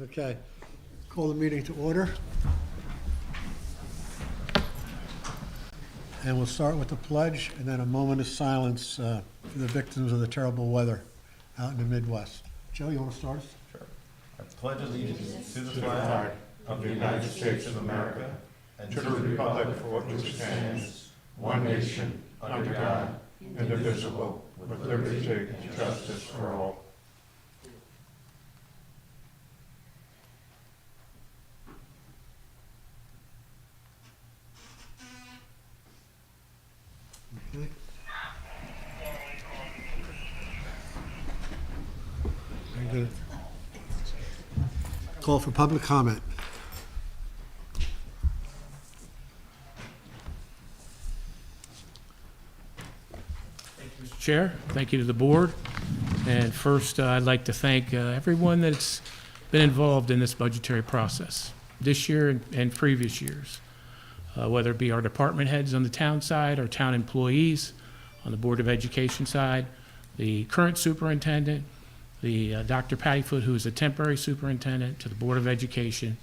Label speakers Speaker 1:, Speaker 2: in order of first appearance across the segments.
Speaker 1: Okay, call the meeting to order. And we'll start with the pledge and then a moment of silence for the victims of the terrible weather out in the Midwest. Joe, you want to start us?
Speaker 2: Sure. I pledge allegiance to the flag of the United States of America and to the republic for which it stands, one nation, under God, indivisible, with liberty and justice for all.
Speaker 1: Okay. Very good. Call for public comment.
Speaker 3: Mr. Chair, thank you to the board. And first, I'd like to thank everyone that's been involved in this budgetary process this year and previous years, whether it be our department heads on the town side, our town employees on the Board of Education side, the current superintendent, the Dr. Pattyfoot, who is a temporary superintendent, to the Board of Education,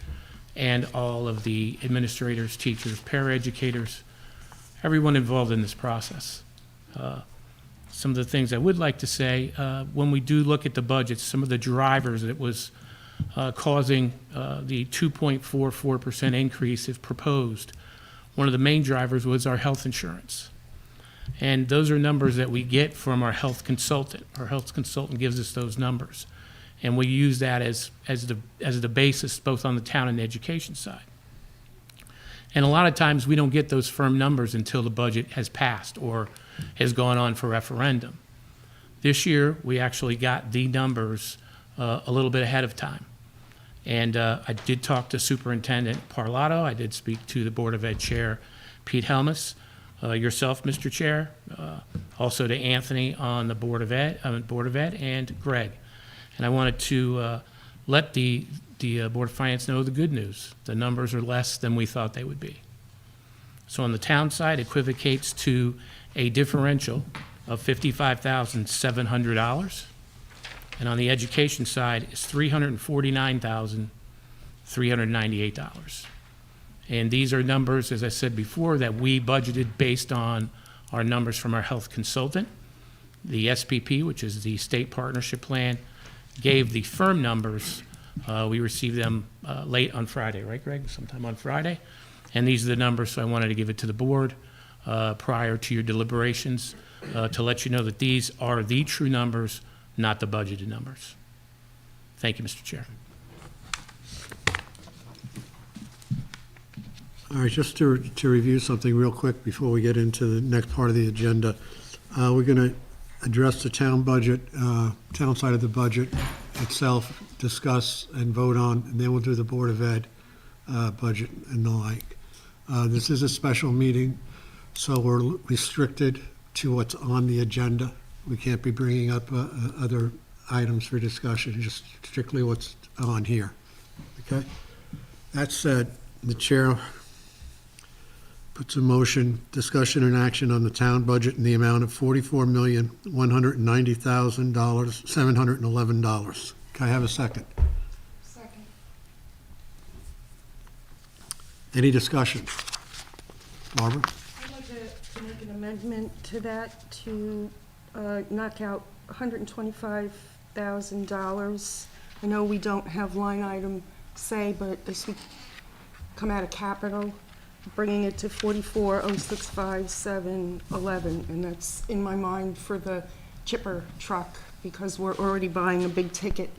Speaker 3: and all of the administrators, teachers, paraeducators, everyone involved in this process. Some of the things I would like to say, when we do look at the budgets, some of the drivers that was causing the 2.44% increase if proposed, one of the main drivers was our health insurance. And those are numbers that we get from our health consultant. Our health consultant gives us those numbers. And we use that as the basis both on the town and the education side. And a lot of times we don't get those firm numbers until the budget has passed or has gone on for referendum. This year, we actually got the numbers a little bit ahead of time. And I did talk to Superintendent Parlato. I did speak to the Board of Ed Chair, Pete Helmus, yourself, Mr. Chair, also to Anthony on the Board of Ed, and Greg. And I wanted to let the Board of Finance know the good news. The numbers are less than we thought they would be. So on the town side, it equivocates to a differential of $55,700. And on the education side, it's $349,398. And these are numbers, as I said before, that we budgeted based on our numbers from our health consultant. The SPP, which is the state partnership plan, gave the firm numbers. We received them late on Friday, right, Greg? Sometime on Friday. And these are the numbers, so I wanted to give it to the board prior to your deliberations to let you know that these are the true numbers, not the budgeted numbers. Thank you, Mr. Chair.
Speaker 1: All right, just to review something real quick before we get into the next part of the agenda. We're going to address the town budget, town side of the budget itself, discuss and vote on, and then we'll do the Board of Ed budget and the like. This is a special meeting, so we're restricted to what's on the agenda. We can't be bringing up other items for discussion, just strictly what's on here. Okay? That said, the chair puts a motion, discussion and action on the town budget in the amount of $44,190,711. Can I have a second?
Speaker 4: Second.
Speaker 1: Any discussion? Barbara?
Speaker 4: I'd like to make an amendment to that to knock out $125,000. I know we don't have line item say, but this would come out of capital, bringing it to $44,065,711, and that's in my mind for the chipper truck, because we're already buying a big ticket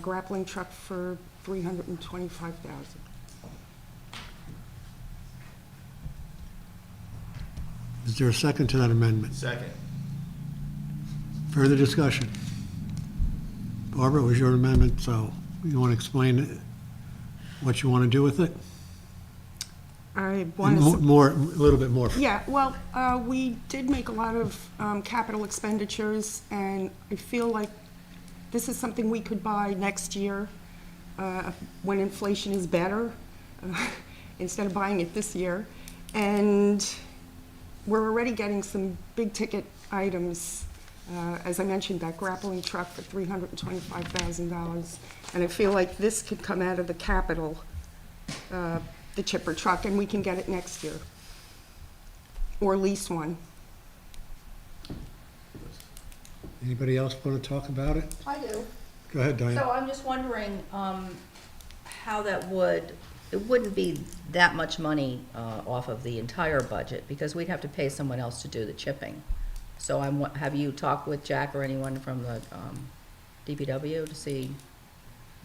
Speaker 4: grappling truck for $325,000.
Speaker 1: Is there a second to that amendment?
Speaker 2: Second.
Speaker 1: Further discussion? Barbara, it was your amendment, so you want to explain what you want to do with it?
Speaker 4: I want to...
Speaker 1: More, a little bit more.
Speaker 4: Yeah, well, we did make a lot of capital expenditures, and I feel like this is something we could buy next year when inflation is better, instead of buying it this year. And we're already getting some big-ticket items As I mentioned, that grappling truck for $325,000. And I feel like this could come out of the capital, the chipper truck, and we can get it next year. Or lease one.
Speaker 1: Anybody else want to talk about it?
Speaker 5: I do.
Speaker 1: Go ahead, Diane.
Speaker 5: So I'm just wondering, how that it wouldn't be that much money, off of the entire budget, because we'd have to pay someone else to do the chipping. So have you talked with Jack or anyone from the, DPW to see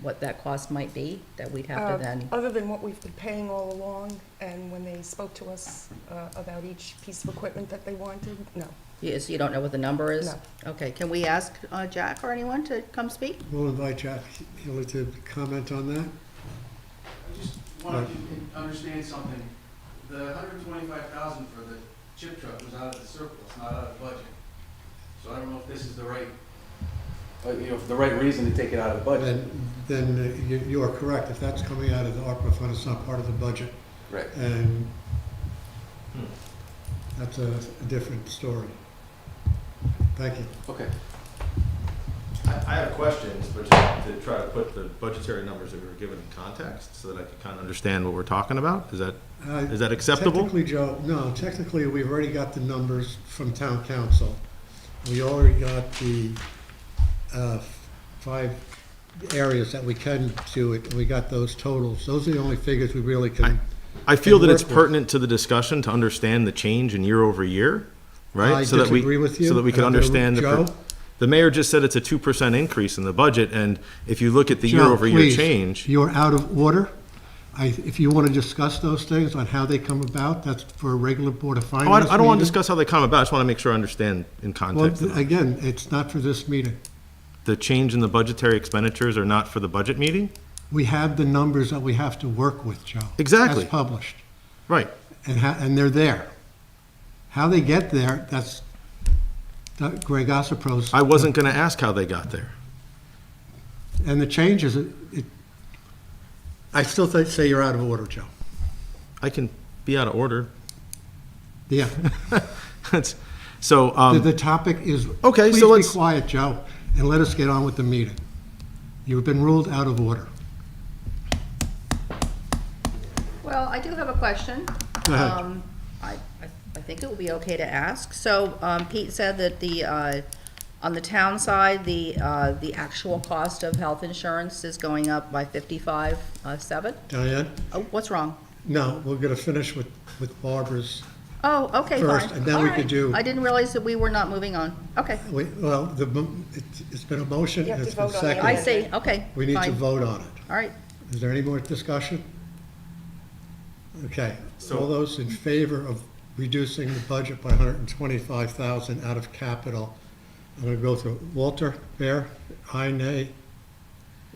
Speaker 5: what that cost might be, that we'd have to then?
Speaker 4: Other than what we've been paying all along, and when they spoke to us about each piece of equipment that they wanted, no.
Speaker 5: Yes, you don't know what the number is?
Speaker 4: No.
Speaker 5: Okay, can we ask, Jack or anyone to come speak?
Speaker 1: We'll invite Jack Healy to comment on that.
Speaker 6: I just wanted to understand something. The $125,000 for the chip truck was out of the surplus, not out of the budget. So I don't know if this is the right, the right reason to take it out of the budget.
Speaker 1: Then you are correct. If that's coming out of the ARPA fund, it's not part of the budget.
Speaker 6: Right.
Speaker 1: And that's a different story. Thank you.
Speaker 6: Okay.
Speaker 2: I have questions, but just to try to put the budgetary numbers that we were given in context so that I could kind of understand what we're talking about. Is that acceptable?
Speaker 1: Technically, Joe, no, technically, we've already got the numbers from town council. We already got the 5 areas that we can do it, and we got those totals. Those are the only figures we really can.
Speaker 2: I feel that it's
Speaker 1: work with.
Speaker 2: pertinent to the discussion to understand the change in year over year, right?
Speaker 1: I
Speaker 2: So that
Speaker 1: disagree with you.
Speaker 2: So that we can understand
Speaker 1: Joe?
Speaker 2: the mayor just said it's a 2% increase in the budget, and if you look at the
Speaker 1: Joe,
Speaker 2: year over year
Speaker 1: please,
Speaker 2: change.
Speaker 1: you're out of order. If you want to discuss those things on how they come about, that's for a regular Board of
Speaker 2: Oh,
Speaker 1: Finance
Speaker 2: I don't want to
Speaker 1: meeting.
Speaker 2: discuss how they come about, I just want to make sure I understand in
Speaker 1: Well,
Speaker 2: context.
Speaker 1: again, it's not for this meeting.
Speaker 2: The change in the budgetary expenditures are not for the budget meeting?
Speaker 1: We have the numbers that we have to work with, Joe.
Speaker 2: Exactly.
Speaker 1: As published,
Speaker 2: Right.
Speaker 1: and they're there. How they get there, that's Greg Ossipro's.
Speaker 2: I wasn't going to ask how they got there.
Speaker 1: And the changes, I still say you're out of order, Joe.
Speaker 2: I can be out of order.
Speaker 1: Yeah.
Speaker 2: So,
Speaker 1: The topic is.
Speaker 2: Okay, so
Speaker 1: Please
Speaker 2: let's-
Speaker 1: be quiet, Joe, and let us get on with the meeting. You've been ruled out of order.
Speaker 5: Well, I do have a question.
Speaker 1: Go ahead.
Speaker 5: I think it would be okay to ask. So, Pete said that on the town side, the actual cost of health insurance is going up by 55.7.
Speaker 1: Diane?
Speaker 5: Oh, what's wrong?
Speaker 1: No, we're going to finish with Barbara's.
Speaker 5: Oh, okay, fine.
Speaker 1: First, and then
Speaker 5: All
Speaker 1: we
Speaker 5: right.
Speaker 1: could do-
Speaker 5: I didn't realize that we were not moving on. Okay,
Speaker 1: Well, it's been a motion,
Speaker 4: You have
Speaker 1: and
Speaker 4: to
Speaker 1: it's been
Speaker 4: vote on the
Speaker 5: I
Speaker 1: seconded.
Speaker 5: see, okay,
Speaker 1: We need to
Speaker 5: fine.
Speaker 1: vote on it.
Speaker 5: All right,
Speaker 1: Is there any more discussion? Okay,
Speaker 2: So-
Speaker 1: all those in favor of reducing the budget by $125,000 out of capital? I'm going to go through. Walter, Bear, aye, nay?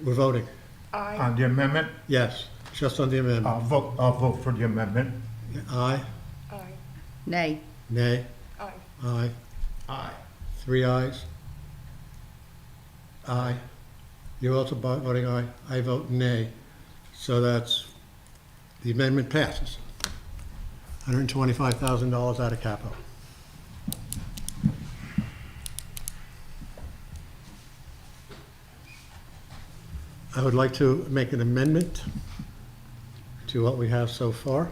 Speaker 1: We're voting.
Speaker 4: Aye.
Speaker 2: Uh,
Speaker 7: On the amendment,
Speaker 1: Yes, just on the amendment.
Speaker 7: I'll vote for the amendment.
Speaker 1: Aye,
Speaker 4: Aye.
Speaker 5: nay.
Speaker 1: nay,
Speaker 4: Aye.
Speaker 1: aye.
Speaker 2: Aye.
Speaker 1: 3 ayes. Aye. You're also voting aye. I vote nay. So the amendment passes. $125,000 out of capital. I would like to make an amendment to what we have so far.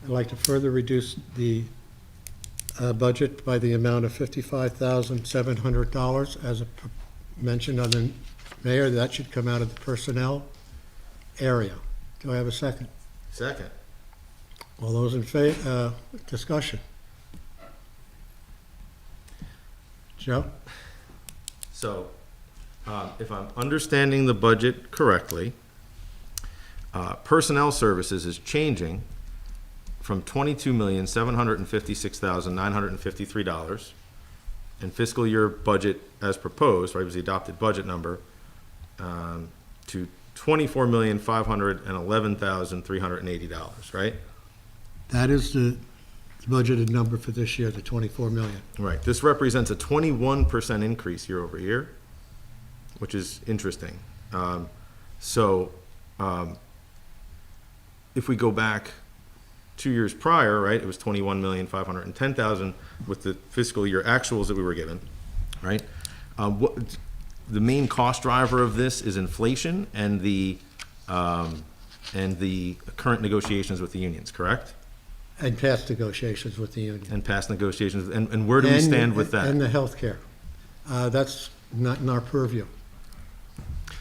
Speaker 1: I'd like to further reduce the budget by the amount of $55,700 as mentioned on the mayor. That should come out of the personnel area. Do I have a second?
Speaker 2: Second.
Speaker 1: All those in favor, discussion? Joe?
Speaker 2: So, if I'm understanding the budget correctly, personnel services is changing from $22,756,953 in fiscal year budget as proposed, right, was the adopted budget number, to $24,511,380, right?
Speaker 1: That is the budgeted number for this year, the 24 million.
Speaker 2: Right. This represents a 21% increase year over year, which is interesting. If we go back 2 years prior, right, it was 21,510,000 with the fiscal year actuals that we were given.
Speaker 8: right? The main cost driver of this is inflation and the current negotiations with the unions, correct?
Speaker 1: And past negotiations with the union.
Speaker 8: And past negotiations, and where do we stand with that?
Speaker 1: And the healthcare. That's not in our purview.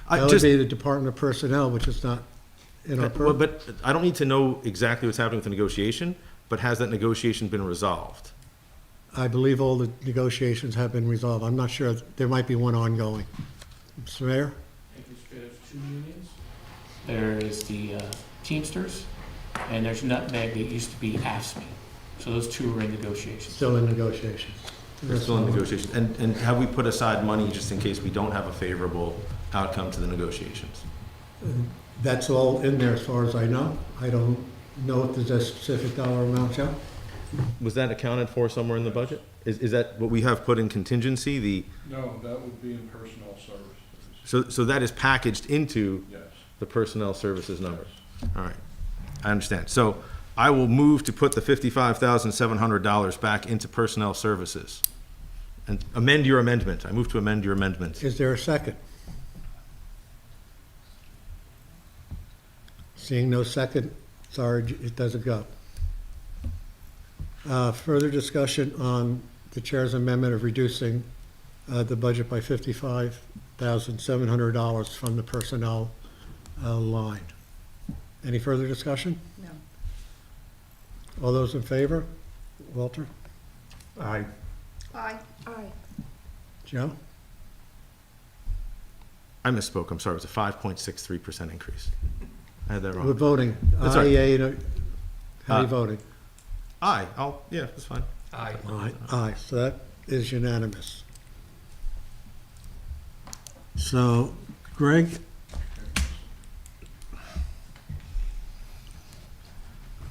Speaker 8: I
Speaker 1: That would
Speaker 8: just-
Speaker 1: be the Department of Personnel, which is not in our
Speaker 8: Well,
Speaker 1: purview.
Speaker 8: but I don't need to know exactly what's happening with the negotiation, but has that negotiation been resolved?
Speaker 1: I believe all the negotiations have been resolved. I'm not sure, there might be one ongoing. Mr. Mayor?
Speaker 3: There's two unions. There is the Teamsters, and there's Nutmeg that used to be AFSCME. So those two are in negotiations.
Speaker 1: Still in negotiations.
Speaker 8: We're still in negotiations. And have we put aside money just in case we don't have a favorable outcome to the negotiations?
Speaker 1: That's all in there as far as I know. I don't know if there's a specific dollar amount, Joe?
Speaker 8: Was that accounted for somewhere in the budget? Is that what we have put in contingency,
Speaker 2: No, that would be in personnel services,
Speaker 8: so that is packaged into
Speaker 2: yes.
Speaker 8: the personnel services number? All right, I understand. So I will move to put the $55,700 back into personnel services. And amend your amendment. I move to amend your amendment.
Speaker 1: Is there a second? Seeing no second, sorry, it doesn't go. Further discussion on the chair's amendment of reducing the budget by $55,700 from the personnel line. Any further discussion?
Speaker 5: No.
Speaker 1: All those in favor? Walter?
Speaker 7: Aye.
Speaker 5: Aye.
Speaker 4: Aye.
Speaker 1: Joe?
Speaker 8: I misspoke, I'm sorry, it was a 5.63% increase. I had that
Speaker 1: We're
Speaker 8: wrong.
Speaker 1: voting.
Speaker 8: That's
Speaker 1: Aye,
Speaker 8: all right.
Speaker 1: yea, no. How are you
Speaker 8: Uh,
Speaker 1: voting?
Speaker 8: Aye, yeah, that's fine.
Speaker 3: Aye.
Speaker 1: Aye, aye, so that is unanimous. So, Greg?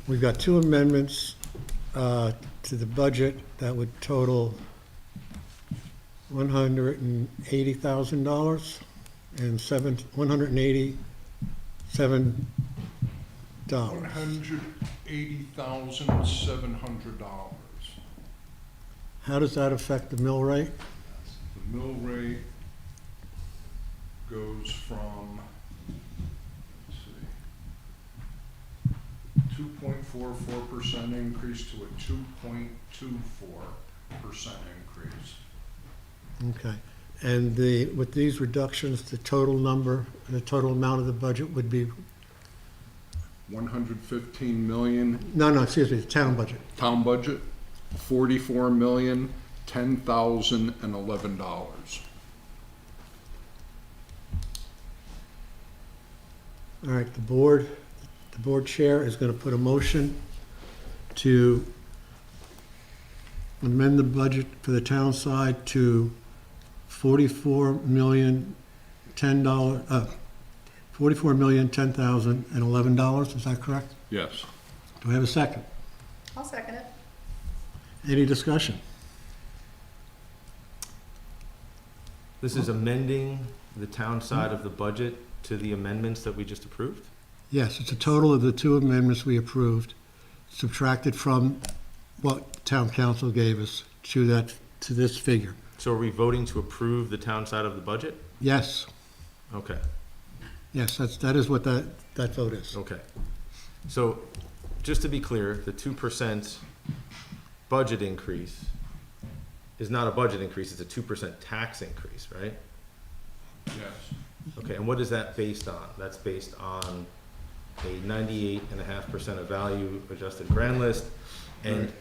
Speaker 1: We've got two amendments to the budget that would total $180,000 and $187.
Speaker 2: $180,700.
Speaker 1: How does that affect the mill rate?
Speaker 2: The mill rate goes from, let's see, 2.44% increase to a 2.24% increase.
Speaker 1: Okay, and with these reductions, the total number, the total amount of the budget would be,
Speaker 2: 115 million,
Speaker 1: no, excuse me, the town budget.
Speaker 2: town budget, $44,010,011.
Speaker 1: All right, the board chair is going to put a motion to amend the budget for the town side to $44,010,011. Is that correct?
Speaker 2: Yes.
Speaker 1: Do I have a second?
Speaker 5: I'll second it.
Speaker 1: Any discussion?
Speaker 8: This is amending the town side of the budget to the amendments that we just approved?
Speaker 1: Yes, it's a total of the two amendments we approved, subtracted from what town council gave us to this figure.
Speaker 8: So are we voting to approve the town side of the budget?
Speaker 1: Yes,
Speaker 8: Okay,
Speaker 1: yes, that is what that vote is.
Speaker 8: okay. So, just to be clear, the 2% budget increase is not a budget increase, it's a 2% tax increase, right?
Speaker 2: Yes.
Speaker 8: Okay, and what is that based on? That's based on a 98.5% of value adjusted grand list, and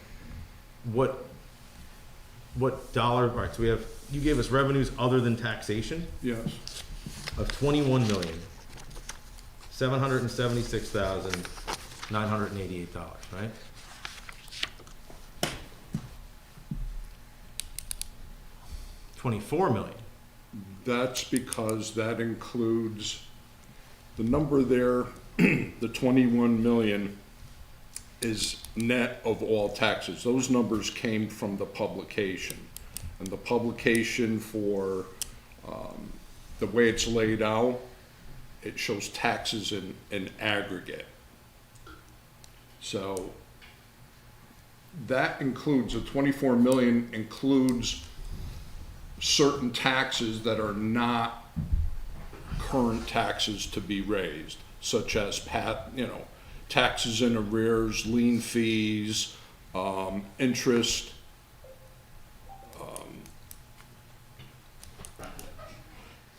Speaker 8: what dollar, all right, so you gave us revenues other than taxation
Speaker 2: Yes.
Speaker 8: of $21,776,988, right? $24 million.
Speaker 2: That's because that includes, the number there, the 21 million is net of all taxes. Those numbers came from the publication. And the publication for, the way it's laid out, it shows taxes in aggregate. So that includes, the 24 million includes certain taxes that are not current taxes to be raised, such as taxes in arrears, lien fees, interest,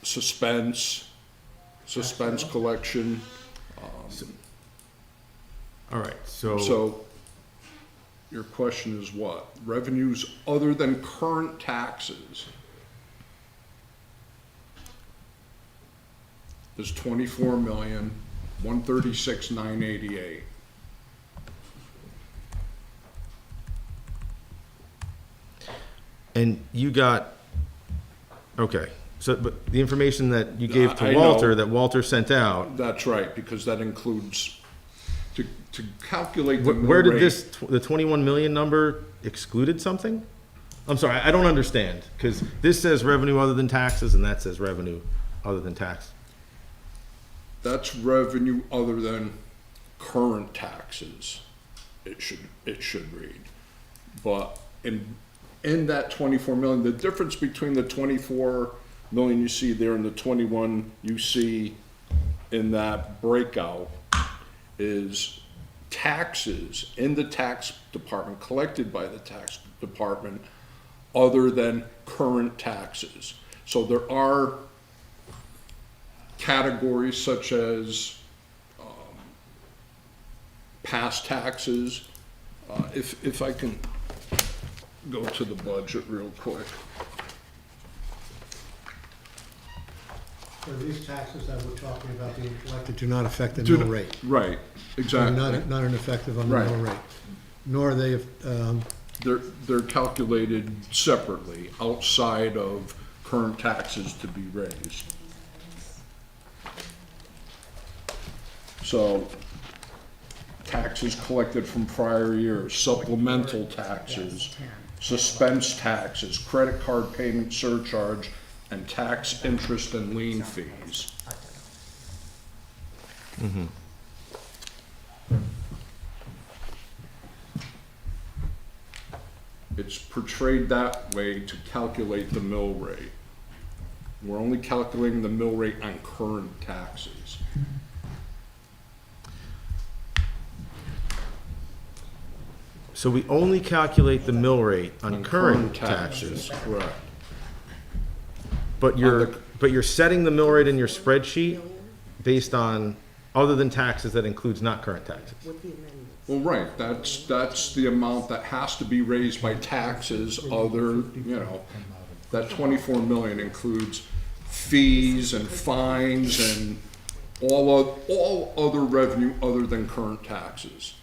Speaker 2: suspense collection.
Speaker 8: All right, so,
Speaker 2: So your question is what? Revenues other than current taxes is 24,136,988.
Speaker 8: and you got, okay, so, but the information that you gave
Speaker 2: I
Speaker 8: to
Speaker 2: know.
Speaker 8: Walter, that Walter sent out,
Speaker 2: That's right, because that includes, to calculate the mill
Speaker 8: where did
Speaker 2: rate-
Speaker 8: this, the 21 million number excluded something? I'm sorry, I don't understand, because this says revenue other than taxes, and that says revenue other than tax.
Speaker 2: That's revenue other than current taxes, it should read. But in that 24 million, the difference between the 24 million you see there and the 21 you see in that breakout is taxes in the tax department, collected by the tax department, other than current taxes. So there are categories such as past taxes. If I can go to the budget real quick.
Speaker 1: So these taxes that we're talking about being collected do not affect the
Speaker 2: Do
Speaker 1: mill
Speaker 2: not-
Speaker 1: rate.
Speaker 2: Right,
Speaker 1: They're
Speaker 2: exactly.
Speaker 1: not an effective on the
Speaker 2: Right.
Speaker 1: mill rate. Nor are they,
Speaker 2: They're calculated separately, outside of current taxes to be raised. So, taxes collected from prior years, supplemental taxes, suspense taxes, credit card payment surcharge, and tax interest and lien fees. It's portrayed that way to calculate the mill rate. We're only calculating the mill rate on current taxes.
Speaker 8: So we only calculate the mill rate on
Speaker 2: On
Speaker 8: current taxes,
Speaker 2: Correct.
Speaker 8: but you're setting the mill rate in your spreadsheet based on other than taxes that includes not current taxes.
Speaker 2: Well, right, that's the amount that has to be raised by taxes other, that 24 million includes fees and fines and all other revenue other than current taxes.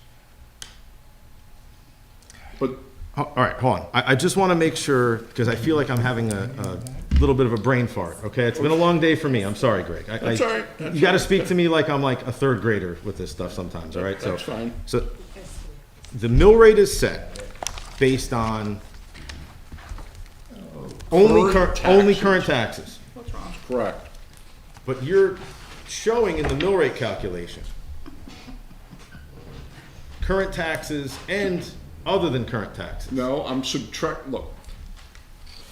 Speaker 2: But
Speaker 8: All right, hold on. I just want to make sure, because I feel like I'm having a little bit of a brain fart, okay? It's been a long day for me. I'm sorry, Greg.
Speaker 2: That's all right. That's
Speaker 8: You got to speak to me like I'm like a third grader with this stuff sometimes, all right?
Speaker 2: That's fine.
Speaker 8: So the mill rate is set based on only current taxes.
Speaker 2: Correct.
Speaker 8: But you're showing in the mill rate calculation current taxes and other than current taxes.
Speaker 2: No, I'm look,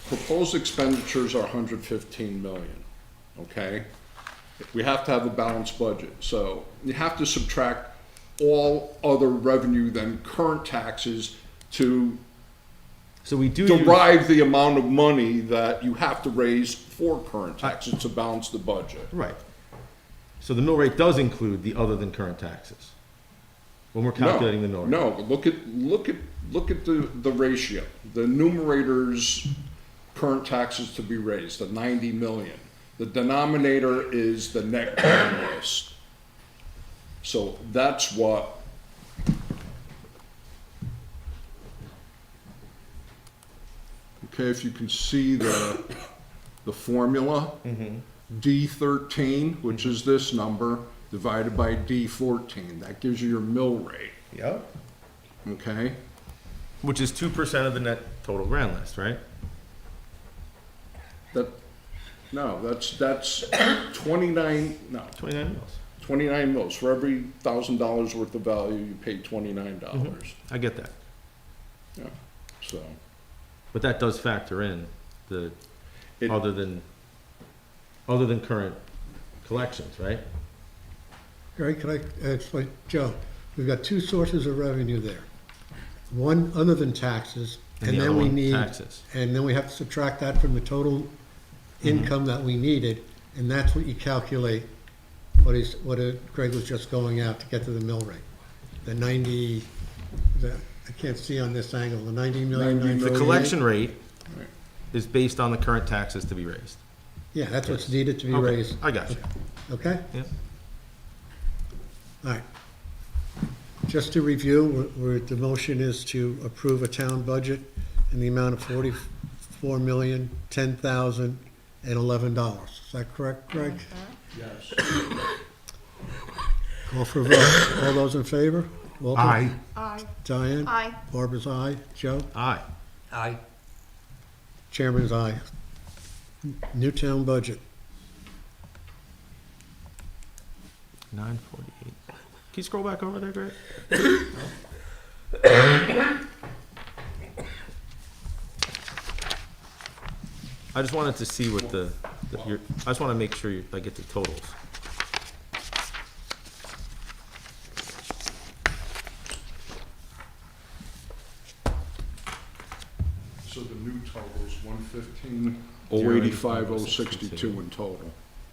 Speaker 2: proposed expenditures are 115 million, okay? We have to have a balanced budget, so you have to subtract all other revenue than current taxes to
Speaker 8: So we do
Speaker 2: derive the amount of money that you have to raise for current taxes to balance the budget.
Speaker 8: right. So the mill rate does include the other than current taxes when we're calculating the mill rate.
Speaker 2: No, look at the ratio. The numerator's current taxes to be raised, the 90 million. The denominator is the net grand list. So that's what. Okay, if you can see the formula, D13, which is this number, divided by D14, that gives you your mill rate,
Speaker 8: Yep.
Speaker 2: okay?
Speaker 8: Which is 2% of the net total grand list, right?
Speaker 2: That's 29, no,
Speaker 8: 29 mils.
Speaker 2: 29 mils. For every $1,000 worth of value, you pay $29.
Speaker 8: I get that.
Speaker 2: Yeah, so,
Speaker 8: But that does factor in the
Speaker 2: It-
Speaker 8: other than current collections, right?
Speaker 1: Greg, can I explain? Joe, we've got two sources of revenue there. One other than taxes,
Speaker 8: And
Speaker 1: and
Speaker 8: the
Speaker 1: then
Speaker 8: other
Speaker 1: we
Speaker 8: one,
Speaker 1: need,
Speaker 8: taxes.
Speaker 1: and then we have to subtract that from the total income that we needed, and that's what you calculate, what Greg was just going out to get to the mill rate. The 90, I can't see on this angle, the 90 million,
Speaker 2: 90
Speaker 8: The
Speaker 1: 948?
Speaker 8: collection rate is based on the current taxes to be raised.
Speaker 1: Yeah, that's what's needed to be
Speaker 8: Okay,
Speaker 1: raised,
Speaker 8: I got you.
Speaker 1: okay?
Speaker 8: Yep.
Speaker 1: All right. Just to review, the motion is to approve a town budget in the amount of $44,010,011. Is that correct, Greg?
Speaker 2: Yes.
Speaker 1: Call for a vote. All those in favor? Walter?
Speaker 7: Aye.
Speaker 4: Aye.
Speaker 1: Diane?
Speaker 5: Aye.
Speaker 1: Barbara's aye. Joe?
Speaker 8: Aye.
Speaker 6: Aye.
Speaker 1: Chairman's aye. New town budget.
Speaker 8: 948. Can you scroll back over there, Greg? I just wanted to see what I just want to make sure I get the totals.
Speaker 2: So the new total is 115, 085, 062 in total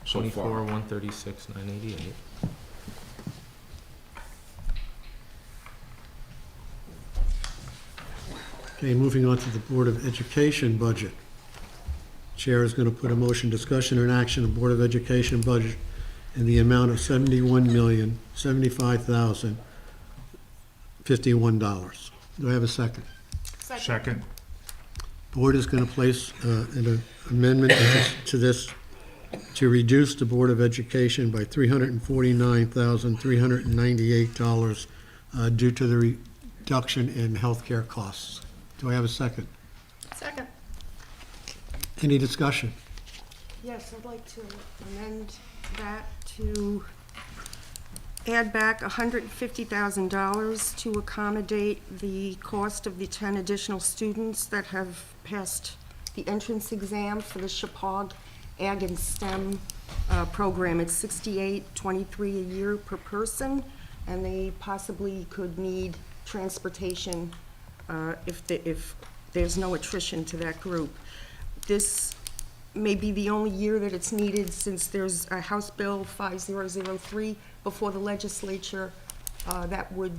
Speaker 2: so
Speaker 8: 24,
Speaker 2: far.
Speaker 8: 136, 988.
Speaker 1: Okay, moving on to the Board of Education budget. Chair is going to put a motion, discussion, and action of Board of Education budget in the amount of $71,075,051. Do I have a second?
Speaker 7: Second.
Speaker 1: Board is going to place an amendment to this to reduce the Board of Education by $349,398 due to the reduction in healthcare costs. Do I have a second?
Speaker 5: Second.
Speaker 1: Any discussion?
Speaker 4: Yes, I'd like to amend that to add back $150,000 to accommodate the cost of the 10 additional students that have passed the entrance exam for the Chapag Ag and STEM program. It's $68.23 a year per person, and they possibly could need transportation if there's no attrition to that group. This may be the only year that it's needed, since there's a House Bill 5003 before the legislature that would,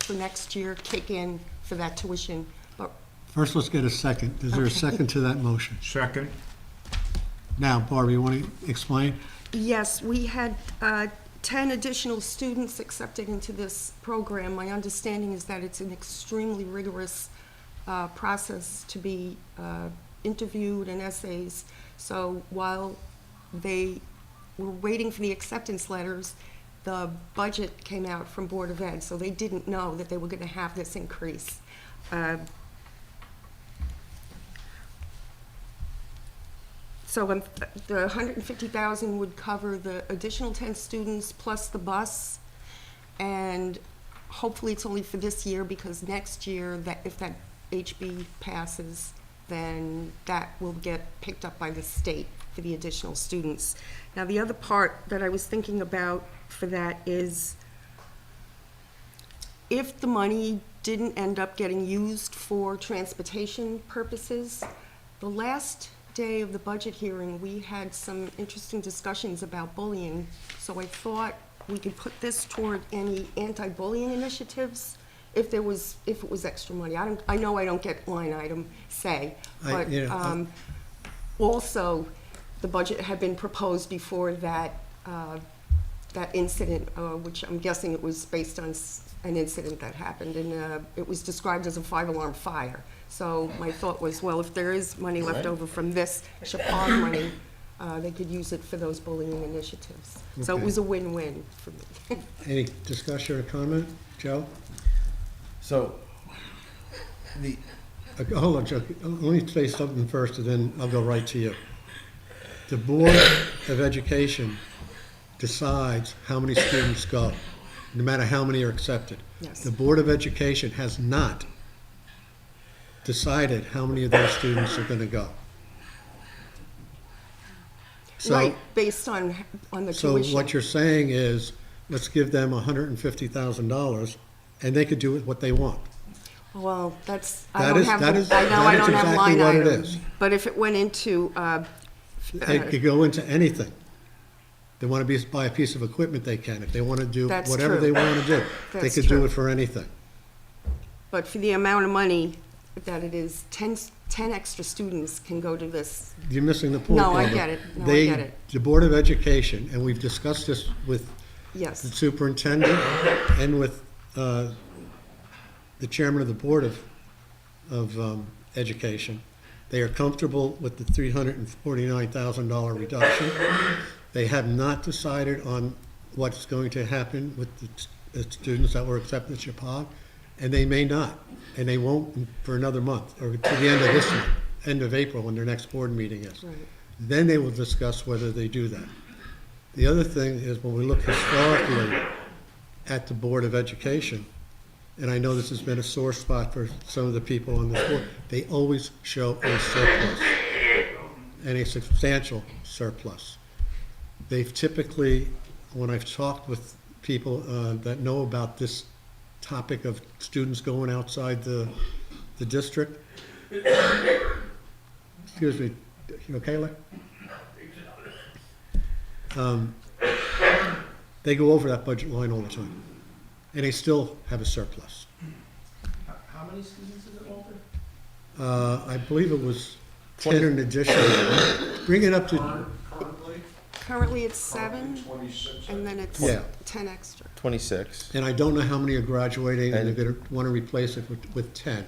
Speaker 4: for next year, kick in for that tuition. But
Speaker 1: First, let's get a second. Is there a second to that motion?
Speaker 7: Second.
Speaker 1: Now, Barbara, you want to explain?
Speaker 4: yes, we had 10 additional students accepted into this program. My understanding is that it's an extremely rigorous process to be interviewed and essays. So while they were waiting for the acceptance letters, the budget came out from Board of Ed, so they didn't know that they were going to have this increase. So the $150,000 would cover the additional 10 students plus the bus, and hopefully it's only for this year, because next year, that if that HB passes, then that will get picked up by the state for the additional students. Now, the other part that I was thinking about for that is, if the money didn't end up getting used for transportation purposes, the last day of the budget hearing, we had some interesting discussions about bullying. So I thought we could put this toward any anti-bullying initiatives if it was extra money. I know I don't get line item say, but also the budget had been proposed before that incident, which I'm guessing it was based on an incident that happened, and it was described as a 5-alarm fire. So my thought was, well, if there is money left over from this Chapag money, they could use it for those bullying initiatives. So it
Speaker 1: Okay.
Speaker 4: was a win-win for me.
Speaker 1: Any discussion or comment? Joe?
Speaker 8: So,
Speaker 1: Hold on, Joe. Let me say something first, and then I'll go right to you. The Board of Education decides how many students go, no matter how many are accepted.
Speaker 4: Yes.
Speaker 1: The Board of Education has not decided how many of those students are going to go. So,
Speaker 4: Right, based on the
Speaker 1: so
Speaker 4: tuition.
Speaker 1: what you're saying is, let's give them $150,000, and they could do with what they want.
Speaker 4: Well, that's, I
Speaker 1: That
Speaker 4: don't
Speaker 1: is-
Speaker 4: have,
Speaker 1: that is-
Speaker 4: I know
Speaker 1: that
Speaker 4: I
Speaker 1: is
Speaker 4: don't have
Speaker 1: exactly
Speaker 4: line
Speaker 1: what it
Speaker 4: items.
Speaker 1: is.
Speaker 4: But if it went into,
Speaker 1: It could go into anything. They want to buy a piece of equipment, they can. If they want to do
Speaker 4: That's
Speaker 1: whatever
Speaker 4: true.
Speaker 1: they want to do, they
Speaker 4: That's
Speaker 1: could do
Speaker 4: true.
Speaker 1: it for anything.
Speaker 4: but for the amount of money that it is, 10 extra students can go to this.
Speaker 1: You're missing the point.
Speaker 4: No, I
Speaker 1: Barbara.
Speaker 4: get it. No, I
Speaker 1: They-
Speaker 4: get it.
Speaker 1: The Board of Education, and we've discussed this with the
Speaker 4: Yes,
Speaker 1: superintendent and with the chairman of the Board of Education. They are comfortable with the $349,000 reduction. They have not decided on what's going to happen with the students that were accepted at Chapag, and they may not, and they won't for another month, or to the end of this month, end of April, when their next board meeting is.
Speaker 4: right.
Speaker 1: Then they will discuss whether they do that. The other thing is, when we look historically at the Board of Education, and I know this has been a sore spot for some of the people on this board, they always show a surplus, and a substantial surplus. They've typically, when I've talked with people that know about this topic of students going outside the district, excuse me, you okay, Larry? They go over that budget line all the time, and they still have a surplus.
Speaker 8: How many students is it, Walter?
Speaker 1: I believe it was 10 in addition. Bring it up to,
Speaker 2: Currently,
Speaker 4: Currently it's 7,
Speaker 2: 26.
Speaker 4: and then it's
Speaker 1: Yeah.
Speaker 4: 10 extra.
Speaker 8: 26.
Speaker 1: and I don't know how many are graduating, and
Speaker 8: And-
Speaker 1: they're gonna want to replace it with 10.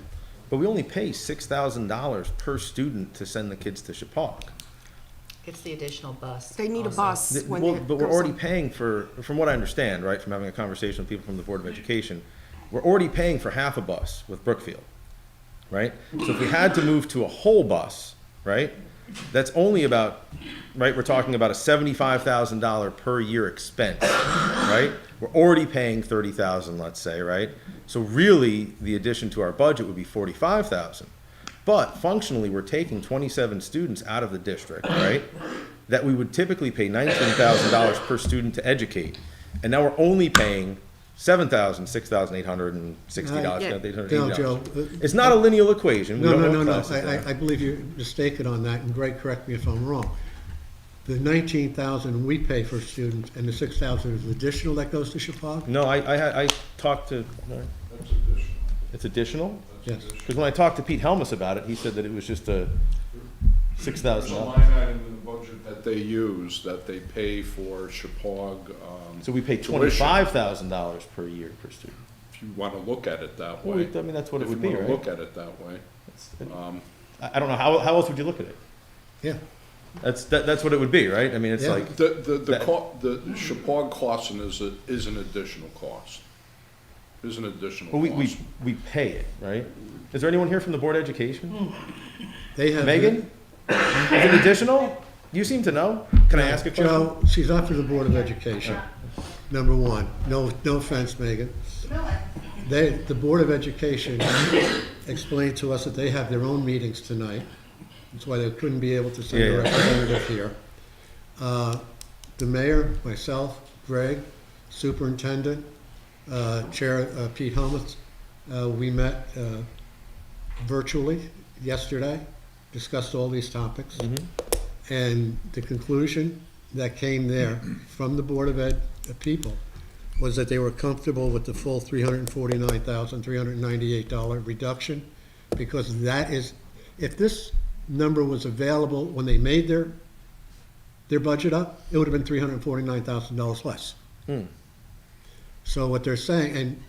Speaker 8: But we only pay $6,000 per student to send the kids to Chapag.
Speaker 5: It's the additional bus.
Speaker 4: They need a
Speaker 5: also.
Speaker 4: bus when
Speaker 8: Well,
Speaker 4: it
Speaker 8: but we're
Speaker 4: goes
Speaker 8: already
Speaker 4: on.
Speaker 8: paying for, from what I understand, right, from having a conversation with people from the Board of Education, we're already paying for half a bus with Brookfield, right? So if we had to move to a whole bus, right, that's only about, right, we're talking about a $75,000 per year expense, right? We're already paying 30,000, let's say, right? So really, the addition to our budget would be 45,000. But functionally, we're taking 27 students out of the district, right? That we would typically pay $19,000 per student to educate. And now we're only paying $7,000, $6,860,
Speaker 4: Yeah.
Speaker 1: No, Joe,
Speaker 8: $880. It's not a linear equation. We
Speaker 1: no,
Speaker 8: don't
Speaker 1: no,
Speaker 8: know
Speaker 1: no,
Speaker 8: what
Speaker 1: no,
Speaker 8: classes they are.
Speaker 1: I believe you're mistaken on that, and Greg, correct me if I'm wrong. The 19,000 we pay for students, and the 6,000 is additional that goes to Chapag?
Speaker 8: No, I talked to,
Speaker 2: That's additional.
Speaker 8: it's additional?
Speaker 1: Yes.
Speaker 8: Because when I talked to Pete Helmus about it, he said that it was just a
Speaker 2: There's
Speaker 8: $6,000.
Speaker 2: a line item in the budget that they use, that they pay for Chapag.
Speaker 8: So we pay
Speaker 2: tuition.
Speaker 8: $25,000 per year per student.
Speaker 2: If you want to look at it that
Speaker 8: Well,
Speaker 2: way.
Speaker 8: I mean, that's what it
Speaker 2: If
Speaker 8: would
Speaker 2: you
Speaker 8: be,
Speaker 2: wanna
Speaker 8: right?
Speaker 2: look at it that way.
Speaker 8: I don't know, how else would you look at it?
Speaker 1: Yeah.
Speaker 8: That's what it would be, right? I mean, it's
Speaker 1: Yeah.
Speaker 8: like,
Speaker 2: The Chapag costing is an additional cost. Is an additional
Speaker 8: well,
Speaker 2: cost.
Speaker 8: we pay it, right? Is there anyone here from the Board of Education?
Speaker 1: They have.
Speaker 8: Megan? Is it additional? You seem to know. Can I ask a question?
Speaker 1: Well, she's not for the Board of Education, number one. No offense, Megan. The Board of Education explained to us that they have their own meetings tonight. That's why they couldn't be able to send a
Speaker 8: Yeah.
Speaker 1: representative here. The mayor, myself, Greg, superintendent, Chair Pete Helmuth, we met virtually yesterday, discussed all these topics. And the conclusion that came there from the Board of Ed people was that they were comfortable with the full $349,398 reduction, because that is, if this number was available when they made their budget up, it would have been $349,000 less. So what they're saying, and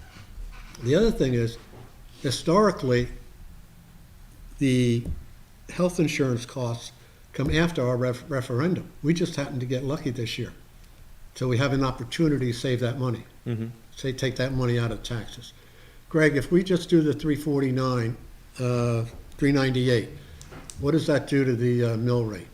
Speaker 1: the other thing is, historically, the health insurance costs come after our referendum. We just happened to get lucky this year. So we have an opportunity to save that money. Say, take that money out of taxes. Greg, if we just do the 349, 398, what does that do to the mill rate?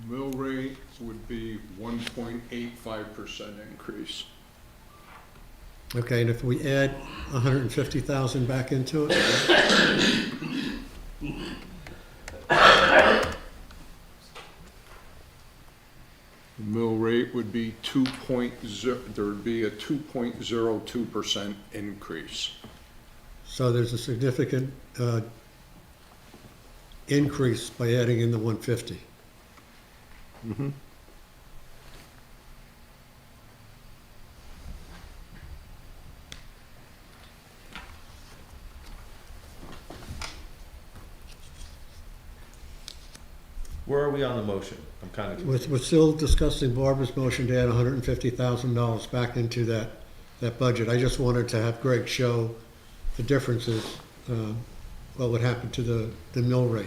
Speaker 2: Mill rate would be 1 1.85% increase.
Speaker 1: Okay, and if we add 150,000 back into it?
Speaker 2: The mill rate would be 2.0, there would be a 2.02% increase.
Speaker 1: So there's a significant increase by adding in the 150.
Speaker 8: Where are we on the motion? I'm kind of confused.
Speaker 1: We're still discussing Barbara's motion to add $150,000 back into that budget. I just wanted to have Greg show the differences, what would happen to the mill rate.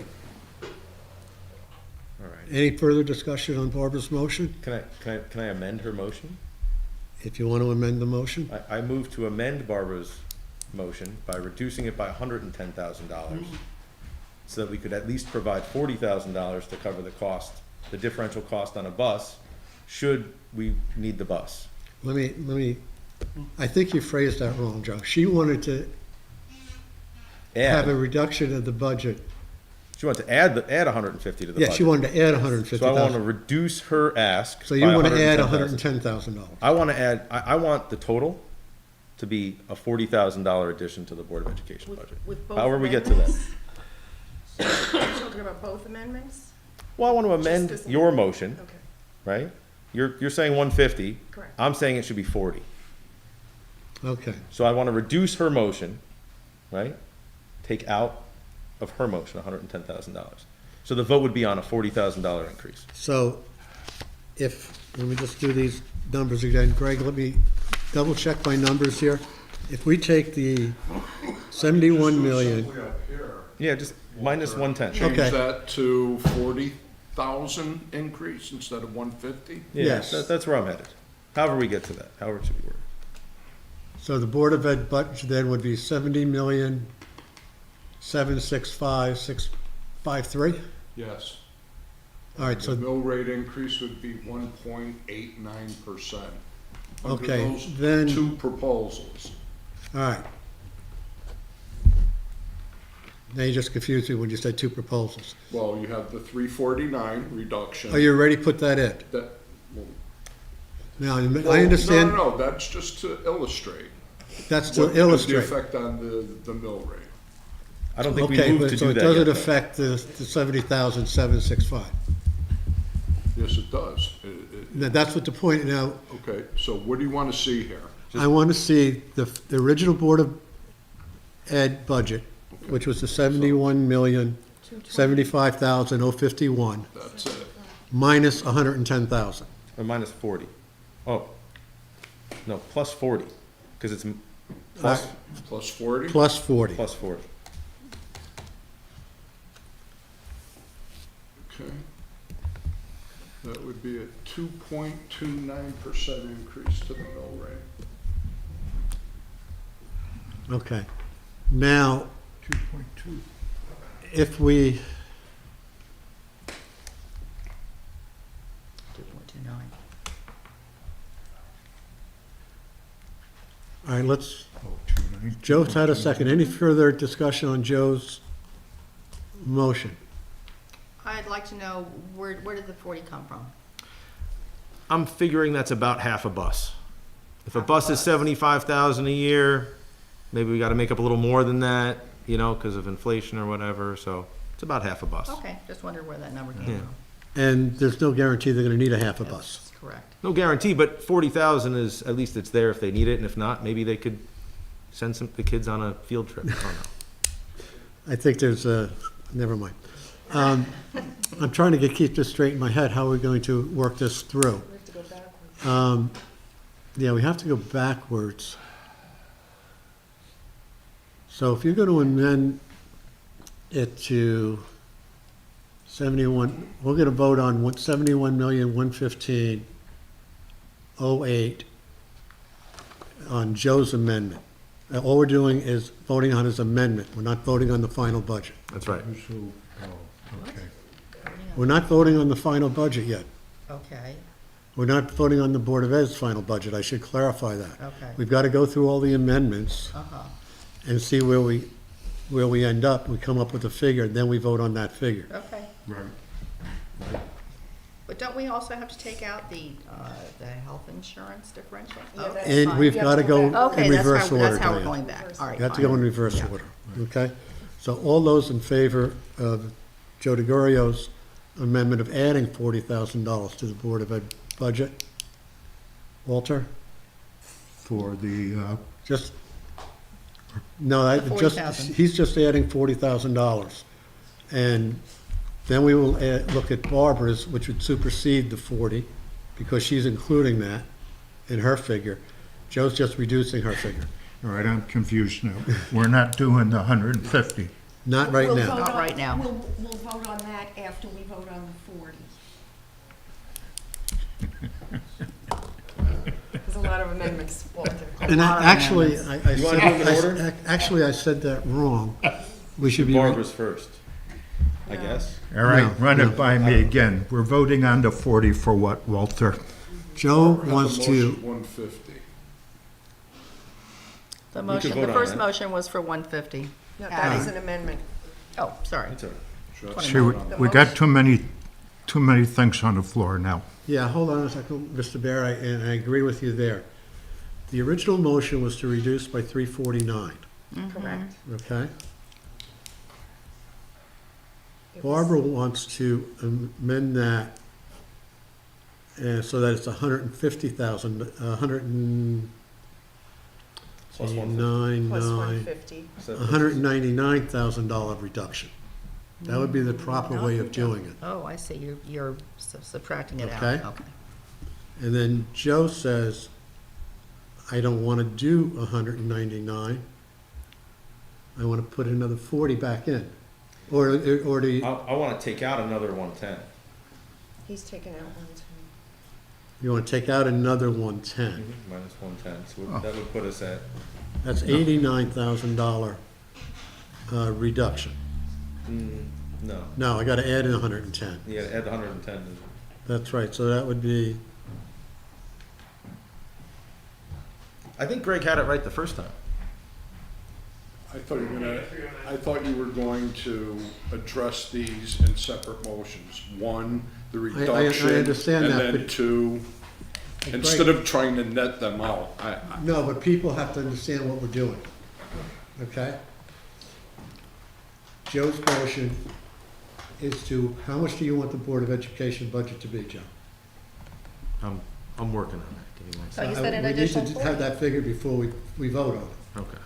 Speaker 8: All right.
Speaker 1: Any further discussion on Barbara's motion?
Speaker 8: Can I amend her motion?
Speaker 1: If you want to amend the motion?
Speaker 8: I move to amend Barbara's motion by reducing it by $110,000 so that we could at least provide $40,000 to cover the cost, the differential cost on a bus, should we need the bus.
Speaker 1: Let me, I think you phrased that wrong, Joe. She wanted to have a
Speaker 8: Add,
Speaker 1: reduction of the budget.
Speaker 8: she wanted to add 150 to the
Speaker 1: Yeah,
Speaker 8: budget.
Speaker 1: she wanted to add
Speaker 8: So I want to
Speaker 1: 150,000.
Speaker 8: reduce her ask
Speaker 1: So you
Speaker 8: by
Speaker 1: want to add
Speaker 8: $110,000.
Speaker 1: $110,000.
Speaker 8: I want to add, I want the total to be a $40,000 addition to the Board of Education budget.
Speaker 4: With both
Speaker 8: However we get to that.
Speaker 4: amendments? Are you talking about both amendments?
Speaker 8: Well, I want to
Speaker 4: Just
Speaker 8: amend
Speaker 4: this
Speaker 8: your
Speaker 4: amendment.
Speaker 8: motion,
Speaker 4: Okay,
Speaker 8: right? You're saying 150.
Speaker 4: correct.
Speaker 8: I'm saying it should be 40.
Speaker 1: Okay,
Speaker 8: So I want to reduce her motion, right? Take out of her motion $110,000. So the vote would be on a $40,000 increase.
Speaker 1: so let me just do these numbers again. Greg, let me double check my numbers here. If we take the 71 million,
Speaker 2: Simply up here,
Speaker 8: Yeah, just minus 110.
Speaker 2: change
Speaker 1: Okay.
Speaker 2: that to 40,000 increase instead of 150?
Speaker 8: Yeah,
Speaker 1: Yes.
Speaker 8: that's where I'm headed. However we get to that, however it should be worded.
Speaker 1: so the Board of Ed budget then would be 70,765,653?
Speaker 2: Yes.
Speaker 1: All right,
Speaker 2: The
Speaker 1: so,
Speaker 2: mill rate increase would be 1.89%.
Speaker 1: Okay,
Speaker 2: Under those
Speaker 1: then-
Speaker 2: two proposals.
Speaker 1: all right. Now you just confused me when you said two proposals.
Speaker 2: Well, you have the 349 reduction.
Speaker 1: Oh, you already put that in?
Speaker 2: That, well,
Speaker 1: Now, I
Speaker 2: well,
Speaker 1: understand,
Speaker 2: No, that's just to illustrate.
Speaker 1: that's
Speaker 2: what
Speaker 1: to
Speaker 2: The
Speaker 1: illustrate.
Speaker 2: effect on the mill rate.
Speaker 8: I don't think we
Speaker 1: Okay,
Speaker 8: moved
Speaker 1: but
Speaker 8: to
Speaker 1: so
Speaker 8: do
Speaker 1: it
Speaker 8: that
Speaker 1: doesn't
Speaker 8: yet. though.
Speaker 1: affect the 70,765.
Speaker 2: Yes, it does.
Speaker 1: Now, that's what the point, now,
Speaker 2: Okay, so what do you want to see here?
Speaker 1: I want to see the original Board of Ed budget, which was the 71,075,051,
Speaker 2: That's it.
Speaker 1: minus 110,000.
Speaker 8: Or minus 40. Oh, no, plus 40, because it's plus,
Speaker 2: Plus 40?
Speaker 1: Plus 40.
Speaker 8: plus 40.
Speaker 2: Okay. That would be a 2.29% increase to the mill rate.
Speaker 1: Okay. Now, if we,
Speaker 5: 2.29.
Speaker 1: all right, let's, Joe's had a second. Any further discussion on Joe's motion?
Speaker 5: I'd like to know, where did the 40 come from?
Speaker 8: I'm figuring that's about half a bus. If a
Speaker 5: Half a
Speaker 8: bus is
Speaker 5: bus.
Speaker 8: 75,000 a year, maybe we got to make up a little more than that, you know, because of inflation or whatever, so it's about half a bus.
Speaker 5: Okay, just wondered where that number came
Speaker 8: Yeah.
Speaker 5: from.
Speaker 1: And there's no guarantee they're going to need a half a bus.
Speaker 5: That's correct.
Speaker 8: No guarantee, but 40,000 is, at least it's there if they need it, and if not, maybe they could send the kids on a field trip. I don't know.
Speaker 1: I think there's a, never mind. I'm trying to keep this straight in my head, how we're going to work this through. Yeah, we have to go backwards. So if you're going to amend it to 71, we're going to vote on 71,115,08 on Joe's amendment. All we're doing is voting on his amendment. We're not voting on the final budget.
Speaker 8: That's right.
Speaker 1: We're not voting on the final budget yet.
Speaker 5: Okay,
Speaker 1: We're We're not voting on the Board of Ed's final budget, I should clarify that.
Speaker 5: Okay.
Speaker 1: We've got to go through all the amendments
Speaker 5: Uh-huh.
Speaker 1: and see where we end up. We come up with a figure, then we vote on that figure.
Speaker 5: Okay.
Speaker 2: Right.
Speaker 5: But don't we also have to take out the health insurance differential? Okay.
Speaker 1: And we've got to go
Speaker 5: Okay,
Speaker 1: in
Speaker 5: that's
Speaker 1: reverse
Speaker 5: how,
Speaker 1: order,
Speaker 5: that's how we're
Speaker 1: Diane.
Speaker 5: going back. All right,
Speaker 1: You have to go
Speaker 5: fine.
Speaker 1: in reverse
Speaker 5: Yeah.
Speaker 1: order, okay? So all those in favor of Joe DeGorio's amendment of adding $40,000 to the Board of Ed budget? Walter?
Speaker 7: For the,
Speaker 1: Just, no, I
Speaker 5: The
Speaker 1: just,
Speaker 5: 40,000.
Speaker 1: he's just adding $40,000. And then we will look at Barbara's, which would supersede the 40, because she's including that in her figure. Joe's just reducing her figure.
Speaker 7: all right, I'm confused now. We're not doing the 150.
Speaker 1: Not right
Speaker 4: We'll
Speaker 1: now.
Speaker 4: vote
Speaker 5: Not
Speaker 4: on-
Speaker 5: right now.
Speaker 4: We'll vote on that after we vote on the 40. There's a lot of amendments, Walter.
Speaker 1: And
Speaker 5: lot of
Speaker 1: actually,
Speaker 5: amendments.
Speaker 8: You wanna do them in order?
Speaker 1: actually, I said that wrong. We should be.
Speaker 8: Barbara's first, I guess.
Speaker 7: All right,
Speaker 1: No,
Speaker 7: run
Speaker 1: no.
Speaker 7: it by me again. We're voting on the 40 for what, Walter?
Speaker 1: Joe wants to,
Speaker 2: 150.
Speaker 5: The
Speaker 8: We
Speaker 5: motion,
Speaker 8: can
Speaker 5: the
Speaker 8: vote on
Speaker 5: first
Speaker 8: that.
Speaker 5: motion was for 150.
Speaker 4: No, that is an amendment.
Speaker 5: Oh, sorry.
Speaker 8: That's all right.
Speaker 7: See, we got too many things on the floor now.
Speaker 1: yeah, hold on a second, Mr. Bear, and I agree with you there. The original motion was to reduce by 349,
Speaker 4: Correct.
Speaker 1: okay?
Speaker 4: It was-
Speaker 1: Barbara wants to amend that so that it's 150,000, 100 and,
Speaker 8: Plus 150.
Speaker 1: nine,
Speaker 4: Plus
Speaker 1: nine,
Speaker 4: 150.
Speaker 8: So that
Speaker 1: $199,000 reduction. That would be the proper way of doing it.
Speaker 5: Oh, I see, you're subtracting it out.
Speaker 1: Okay.
Speaker 5: Okay.
Speaker 1: And then Joe says, I don't want to do 199. I want to put another 40 back in. Or the,
Speaker 8: I want to take out another 110.
Speaker 4: He's taken out 110.
Speaker 1: you want to take out another 110.
Speaker 8: Minus 110, so that would put us at,
Speaker 1: That's $89,000 reduction.
Speaker 8: no,
Speaker 1: No, I got to add in 110.
Speaker 8: you gotta add the 110.
Speaker 1: That's right, so that would be,
Speaker 8: I think Greg had it right the first time.
Speaker 2: I thought you were going to address these in separate motions. One, the
Speaker 1: I
Speaker 2: reduction.
Speaker 1: understand that,
Speaker 2: And then
Speaker 1: but-
Speaker 2: two, instead of trying to net them out.
Speaker 1: no, but people have to understand what we're doing, okay? Joe's motion is to, how much do you want the Board of Education budget to be, Joe?
Speaker 8: I'm working on that, give me one
Speaker 5: So
Speaker 8: second.
Speaker 5: you said an additional
Speaker 1: We need to have
Speaker 5: 40?
Speaker 1: that figure before we vote on it.
Speaker 8: Okay.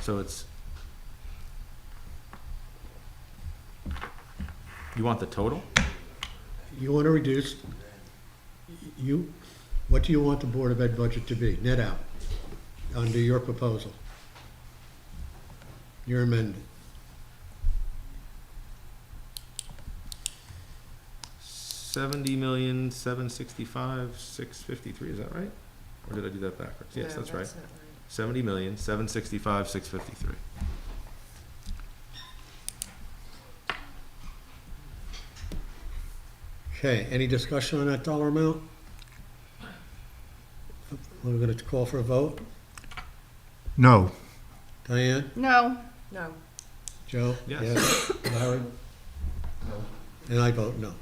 Speaker 8: So it's, you want the total?
Speaker 1: You want to reduce, what do you want the Board of Ed budget to be, net out, under your proposal? Your amendment.
Speaker 8: 70,765,653, is that right? Or did I do that backwards? Yes, that's right. 70,765,653.
Speaker 1: Okay, any discussion on that dollar amount? We're going to call for a vote.
Speaker 7: No.
Speaker 1: Diane?
Speaker 5: No.
Speaker 4: No.
Speaker 1: Joe?
Speaker 8: Yes.
Speaker 1: Larry? No. And I vote no.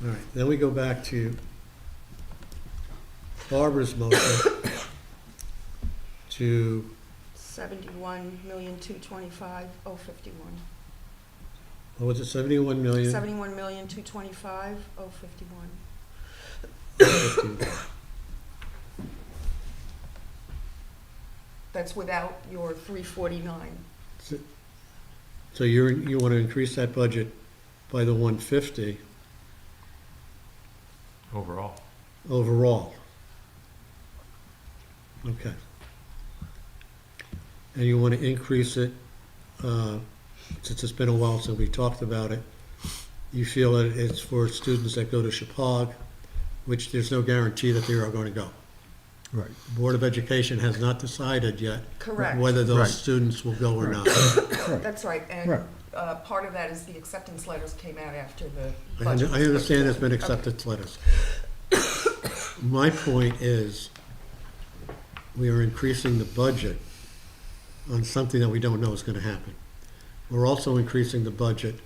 Speaker 1: All right, then we go back to Barbara's motion to,
Speaker 4: 71,225,051.
Speaker 1: what was it, 71 million?
Speaker 4: 71,225,051. That's without your 349.
Speaker 1: So you want to increase that budget by the 150
Speaker 8: Overall.
Speaker 1: overall. Okay. And you want to increase it, since it's been a while since we talked about it, you feel that it's for students that go to Chapag, which there's no guarantee that they are going to go.
Speaker 7: Right.
Speaker 1: The Board of Education has not decided yet
Speaker 9: Correct.
Speaker 1: whether those
Speaker 7: Right.
Speaker 1: students will go or not.
Speaker 9: That's right,
Speaker 7: Right.
Speaker 9: and part of that is the acceptance letters came out after the
Speaker 1: I
Speaker 9: budget.
Speaker 1: I understand there's been acceptance letters. My point is, we are increasing the budget on something that we don't know is gonna happen. We're also increasing the budget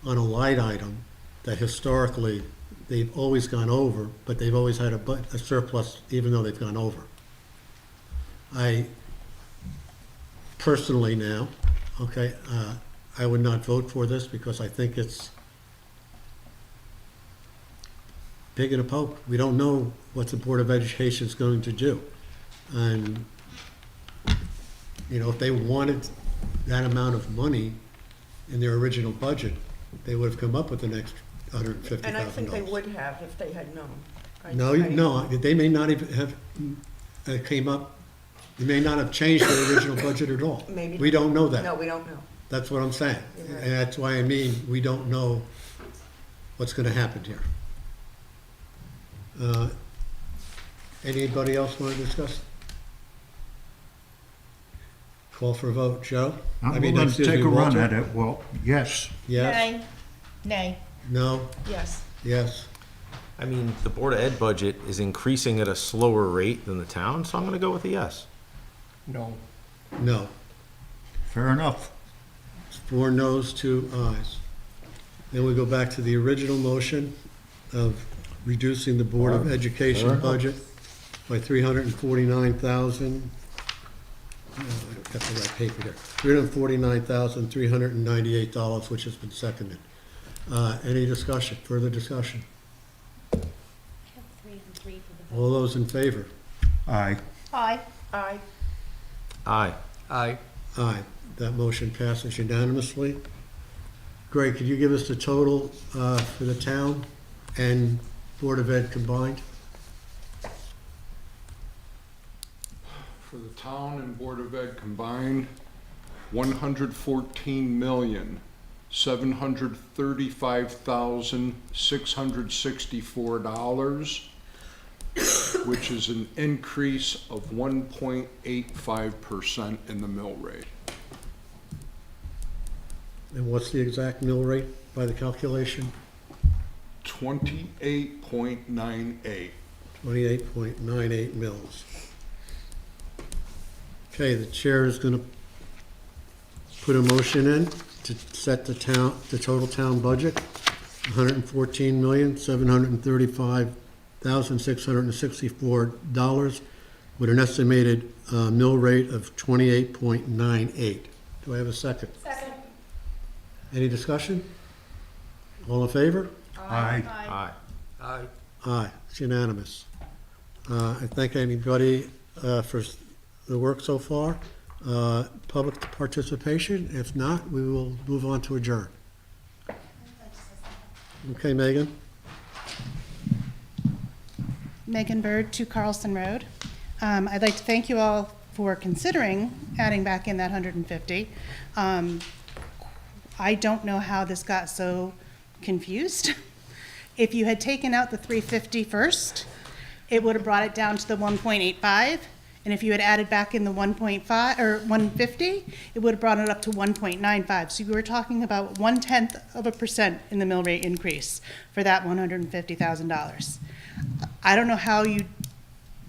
Speaker 1: on a line item that historically, they've always gone over, but they've always had a surplus even though they've gone over. I personally now, okay, I would not vote for this because I think it's pig in a poke. We don't know what the Board of Education is going to do. And, you know, if they wanted that amount of money in their original budget, they would have come up with an extra $150,000.
Speaker 9: And I think they would have if they had known.
Speaker 1: No, they may not even have came up, they may not have changed their original budget at all.
Speaker 9: Maybe.
Speaker 1: We don't know that.
Speaker 9: No, we don't know.
Speaker 1: That's what I'm saying.
Speaker 9: You're right.
Speaker 1: And that's why I mean, we don't know what's gonna happen here. Anybody else want to discuss? Call for a vote. Joe?
Speaker 7: I'm willing to
Speaker 1: excuse
Speaker 7: take
Speaker 1: me,
Speaker 7: a run
Speaker 1: Walter?
Speaker 7: at it. Well, yes.
Speaker 1: Yes?
Speaker 5: Nay.
Speaker 1: No?
Speaker 9: Yes.
Speaker 1: Yes?
Speaker 8: I mean, the Board of Ed budget is increasing at a slower rate than the town, so I'm gonna go with a yes.
Speaker 1: No.
Speaker 7: Fair enough.
Speaker 1: 4 noes, 2 ayes. Then we go back to the original motion of reducing the Board of Education
Speaker 7: Fair enough.
Speaker 1: budget by $349,000. I've got the right paper here. $349,398, which has been seconded. Any discussion, further discussion? All those in favor?
Speaker 7: Aye.
Speaker 9: Aye.
Speaker 8: Aye.
Speaker 1: Aye. That motion passes unanimously. Greg, could you give us the total for the town and Board of Ed combined?
Speaker 10: For the town and Board of Ed combined, $114,735,664, which is an increase of 1.85% in the mill rate.
Speaker 1: And what's the exact mill rate by the calculation?
Speaker 10: 28.98.
Speaker 1: 28.98 mils. Okay, the chair is going to put a motion in to set the total town budget, $114,735,664 with an estimated mill rate of 28.98. Do I have a second?
Speaker 9: Second.
Speaker 1: Any discussion? All in favor?
Speaker 7: Aye.
Speaker 8: Aye.
Speaker 1: Aye, it's unanimous. I thank anybody for the work so far. Public participation, if not, we will move on to adjourn. Okay, Megan?
Speaker 11: Megan Bird, 2 Carlson Road. I'd like to thank you all for considering adding back in that 150. I don't know how this got so confused. If you had taken out the 350 first, it would have brought it down to the 1.85. And if you had added back in the 1.5 or 150, it would have brought it up to 1.95. So you were talking about 0.1% in the mill rate increase for that $150,000. I don't know how you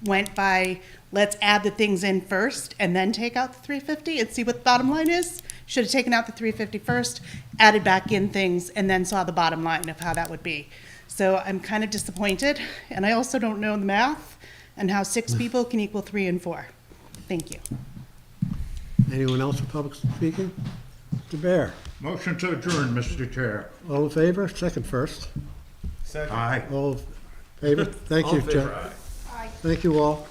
Speaker 11: went by, let's add the things in first and then take out the 350 and see what the bottom line is. Should have taken out the 350 first, added back in things, and then saw the bottom line of how that would be. So I'm kind of disappointed, and I also don't know the math and how 6 people can equal 3 and 4. Thank you.
Speaker 1: Anyone else for public speaking? Mr. Bear?
Speaker 7: Motion to adjourn, Mr. Chair.
Speaker 1: All in favor? Second first.
Speaker 8: Second.
Speaker 7: Aye.
Speaker 1: All in favor? Thank
Speaker 8: All
Speaker 1: you,
Speaker 8: in favor,
Speaker 1: Joe.
Speaker 8: aye.
Speaker 1: Thank you all.